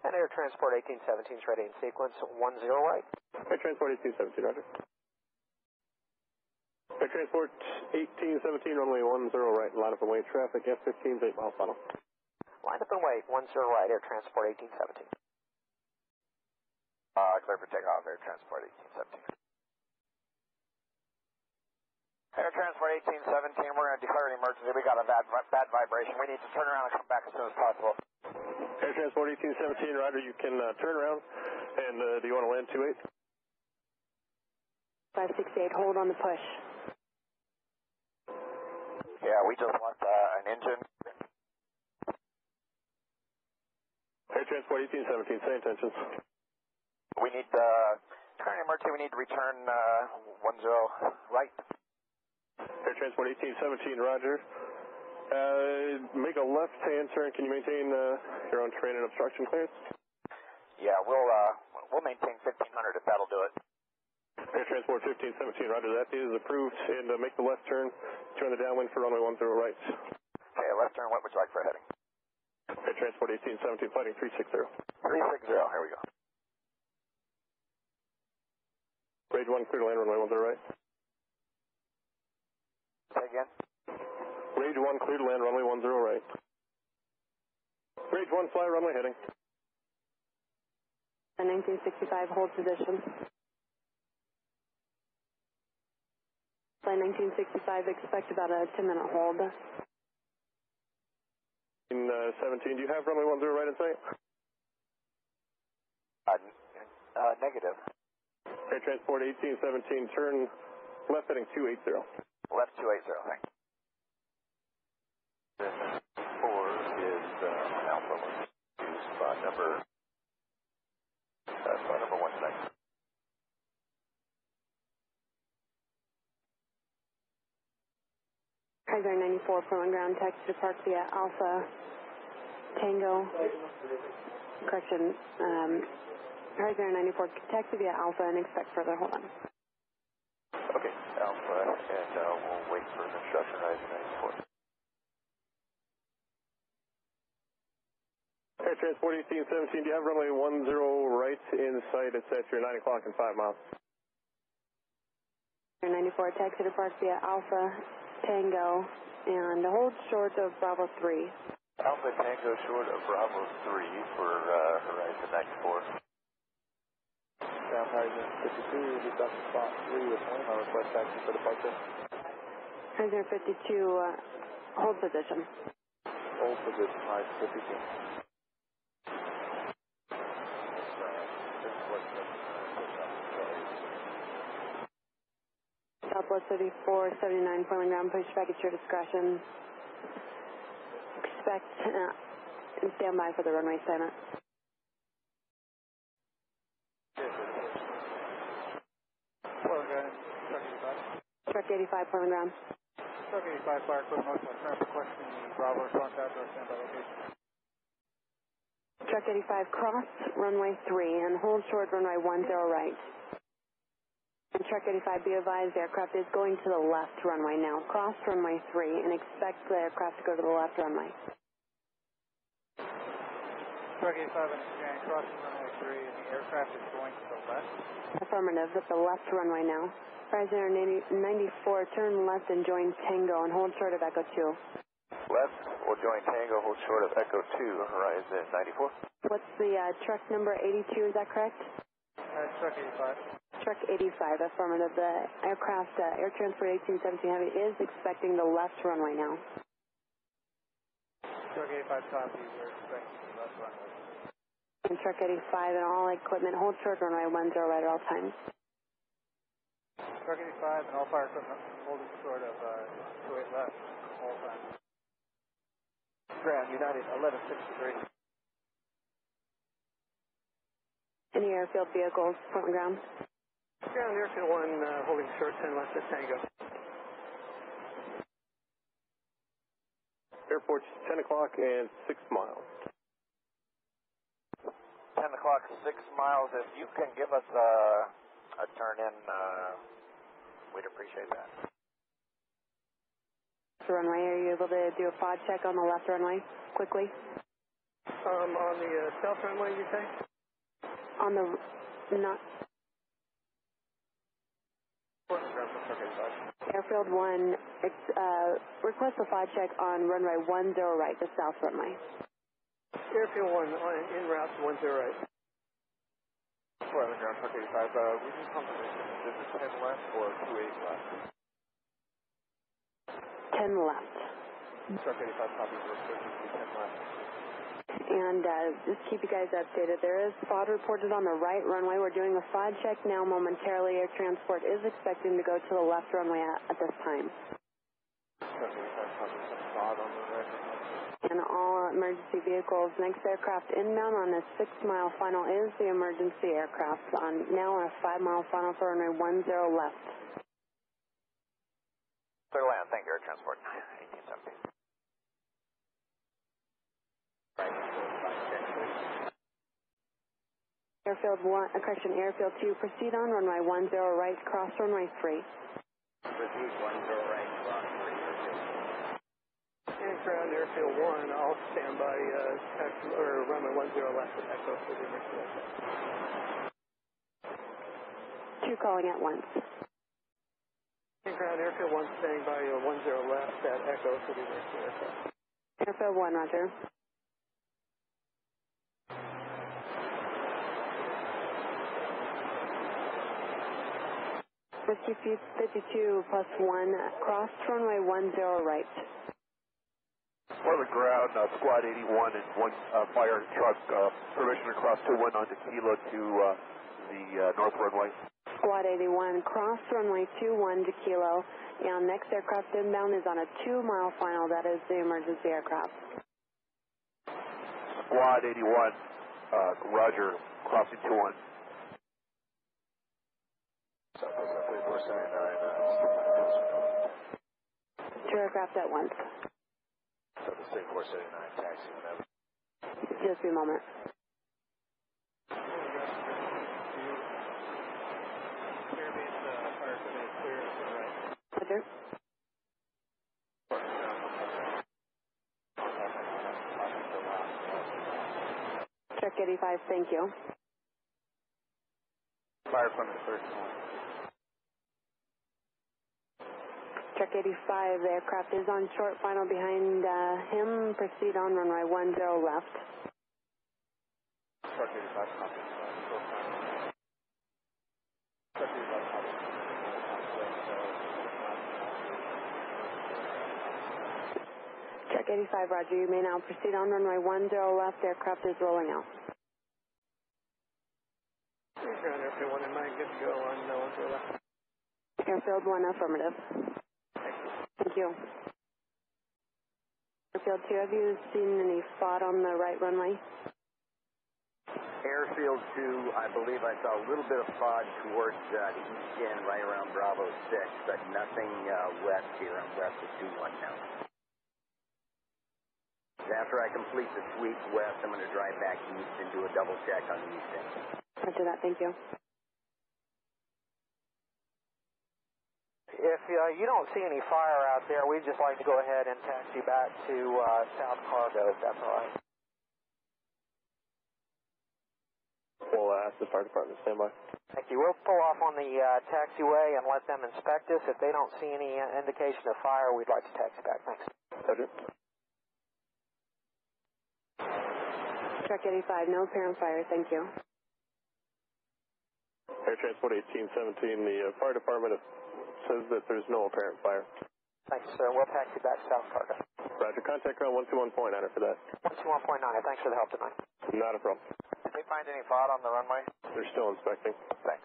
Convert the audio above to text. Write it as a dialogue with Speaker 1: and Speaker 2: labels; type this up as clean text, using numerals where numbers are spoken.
Speaker 1: And Air Transport 1817 is ready in sequence, 10 right.
Speaker 2: Air Transport 1817, roger. Air Transport 1817, runway 10 right, line up and wait traffic, F-15's 8 miles final.
Speaker 1: Line up and wait, 10 right, Air Transport 1817.
Speaker 3: Clear for takeoff, Air Transport 1817. Air Transport 1817, we're going to declare an emergency. We got a bad vibration. We need to turn around and come back as soon as possible.
Speaker 2: Air Transport 1817, roger, you can turn around, and do you want to land 28?
Speaker 4: 568, hold on the push.
Speaker 3: Yeah, we just lost an engine.
Speaker 2: Air Transport 1817, same intentions.
Speaker 3: We need declaring emergency. We need to return 10 right.
Speaker 2: Air Transport 1817, roger. Make a left-hand turn. Can you maintain your own terrain and obstruction clearance?
Speaker 3: Yeah, we'll maintain 1500 if that'll do it.
Speaker 2: Air Transport 1517, roger. That is approved. And make the left turn. Turn the downwind for runway 10 right.
Speaker 3: Okay, left turn. What would you like for a heading?
Speaker 2: Air Transport 1817, fighting 360.
Speaker 3: 360. Here we go.
Speaker 2: Grade 1, clear to land, runway 10 right.
Speaker 3: Say again?
Speaker 2: Grade 1, clear to land, runway 10 right. Grade 1, fly runway heading.
Speaker 4: 1965, hold position. Flight 1965, expect about a 10-minute hold.
Speaker 2: In 17, do you have runway 10 right in sight?
Speaker 3: Negative.
Speaker 2: Air Transport 1817, turn left heading 280.
Speaker 3: Left 280, thanks.
Speaker 5: This 4 is Alpha 1, spot number 1 tonight.
Speaker 4: Kaiser 94, Portland ground, taxi to park via Alpha Tango. Correction, Kaiser 94, taxi via Alpha and expect further hold on.
Speaker 5: Okay, Alpha, and we'll wait for an instruction rising 94.
Speaker 2: Air Transport 1817, do you have runway 10 right in sight? It's at your 9 o'clock and 5 miles.
Speaker 4: Kaiser 94, taxi to park via Alpha Tango and hold short of Bravo 3.
Speaker 5: Alpha Tango short of Bravo 3 for horizon 94.
Speaker 6: Down horizon 52, we've got spot 3 with one. I'll request taxi for departure.
Speaker 4: Horizon 52, hold position.
Speaker 6: Hold position, horizon 52.
Speaker 4: Southwest 3479, Portland ground, push back at your discretion. Expect and stand by for the runway assignment.
Speaker 6: Portland ground, truck 85.
Speaker 4: Truck 85, Portland ground.
Speaker 6: Truck 85, fire equipment, northwest ramp, requesting Bravo response address, standby location.
Speaker 4: Truck 85, cross runway 3 and hold short runway 10 right. And Truck 85, be advised, the aircraft is going to the left runway now. Cross runway 3 and expect the aircraft to go to the left runway.
Speaker 6: Truck 85 understand, crossing runway 3 and the aircraft is going to the left.
Speaker 4: Affirmative, at the left runway now. Horizon 94, turn left and join Tango and hold short of Echo 2.
Speaker 5: Left, we'll join Tango, hold short of Echo 2, horizon 94.
Speaker 4: What's the truck number 82, is that correct?
Speaker 6: Truck 85.
Speaker 4: Truck 85, affirmative. The aircraft, Air Transport 1817 Heavy, is expecting the left runway now.
Speaker 6: Truck 85 copy, we're expecting the left runway.
Speaker 4: And Truck 85 and all equipment, hold short runway 10 right at all times.
Speaker 6: Truck 85 and all fire equipment holding short of 28 left all times. Ground United 1163.
Speaker 4: Any airfield vehicles, Portland ground?
Speaker 1: Ground Airfield 1, holding short 10 left at Tango.
Speaker 2: Airport's 10 o'clock and 6 miles.
Speaker 3: 10 o'clock, 6 miles. If you can give us a turn in, we'd appreciate that.
Speaker 4: The runway, are you able to do a pod check on the left runway quickly?
Speaker 1: On the south runway, you say?
Speaker 4: On the, not, Airfield 1, request a flight check on runway 10 right, the south runway.
Speaker 1: Airfield 1 en route to 10 right.
Speaker 5: 4 on the ground, Truck 85. We need confirmation. Is it 10 left or 28 left?
Speaker 4: 10 left.
Speaker 5: Truck 85 copies, we're supposed to be 10 left.
Speaker 4: And just keep you guys updated. There is FOD reported on the right runway. We're doing a FOD check now momentarily. Air transport is expecting to go to the left runway at this time.
Speaker 5: Truck 85 copies, FOD on the right runway.
Speaker 4: And all emergency vehicles, next aircraft inbound on a 6-mile final is the emergency aircraft. Now on a 5-mile final for runway 10 left.
Speaker 3: Clear land, thank you, Air Transport 1870.
Speaker 4: Airfield 2, proceed on runway 10 right, cross runway 3.
Speaker 3: Proceed 10 right, cross 3, Airfield.
Speaker 1: And ground Airfield 1, I'll stand by runway 10 left at Echo for the emergency.
Speaker 4: 2 calling at once.
Speaker 1: And ground Airfield 1 standing by 10 left at Echo for the emergency aircraft.
Speaker 4: Airfield 1, roger. Whiskey 52 plus 1, cross runway 10 right.
Speaker 5: For the ground, Squad 81 and one fire truck, permission to cross 219 Tequila to the north runway.
Speaker 4: Squad 81, cross runway 21 to Kilo, and next aircraft inbound is on a 2-mile final. That is the emergency aircraft.
Speaker 5: Squad 81, roger, crossing 21.
Speaker 4: Two aircraft at once.
Speaker 5: State 479, taxi whenever.
Speaker 4: Just a moment. Roger. Check 85, thank you.
Speaker 5: Fire from the first one.
Speaker 4: Check 85, the aircraft is on short final behind him. Proceed on runway 10 left.
Speaker 5: Truck 85, copy. Truck 85, copy.
Speaker 4: Check 85, roger. You may now proceed on runway 10 left. Aircraft is rolling out.
Speaker 1: Ground Airfield 1, am I good to go on 10 left?
Speaker 4: Airfield 1, affirmative. Thank you. Airfield 2, have you seen any FOD on the right runway?
Speaker 7: Airfield 2, I believe I saw a little bit of FOD towards the east end, right around Bravo 6, but nothing west here. I'm west of 21 now. After I complete the sweep west, I'm going to drive back east and do a double check on the east end.
Speaker 4: After that, thank you.
Speaker 6: If you don't see any fire out there, we'd just like to go ahead and taxi back to South Cargo, if that's all right.
Speaker 2: We'll ask the fire department to stand by.
Speaker 6: Thank you. We'll pull off on the taxiway and let them inspect us. If they don't see any indication of fire, we'd like to taxi back. Thanks.
Speaker 2: Roger.
Speaker 4: Truck 85, no apparent fire, thank you.
Speaker 2: Air Transport 1817, the fire department says that there's no apparent fire.
Speaker 6: Thanks, sir. We'll taxi back to South Cargo.
Speaker 2: Roger. Contact ground 121.9 for that.
Speaker 6: 121.9. Thanks for the help tonight.
Speaker 2: Not a problem.
Speaker 3: Did we find any FOD on the runway?
Speaker 2: They're still inspecting.
Speaker 3: Thanks.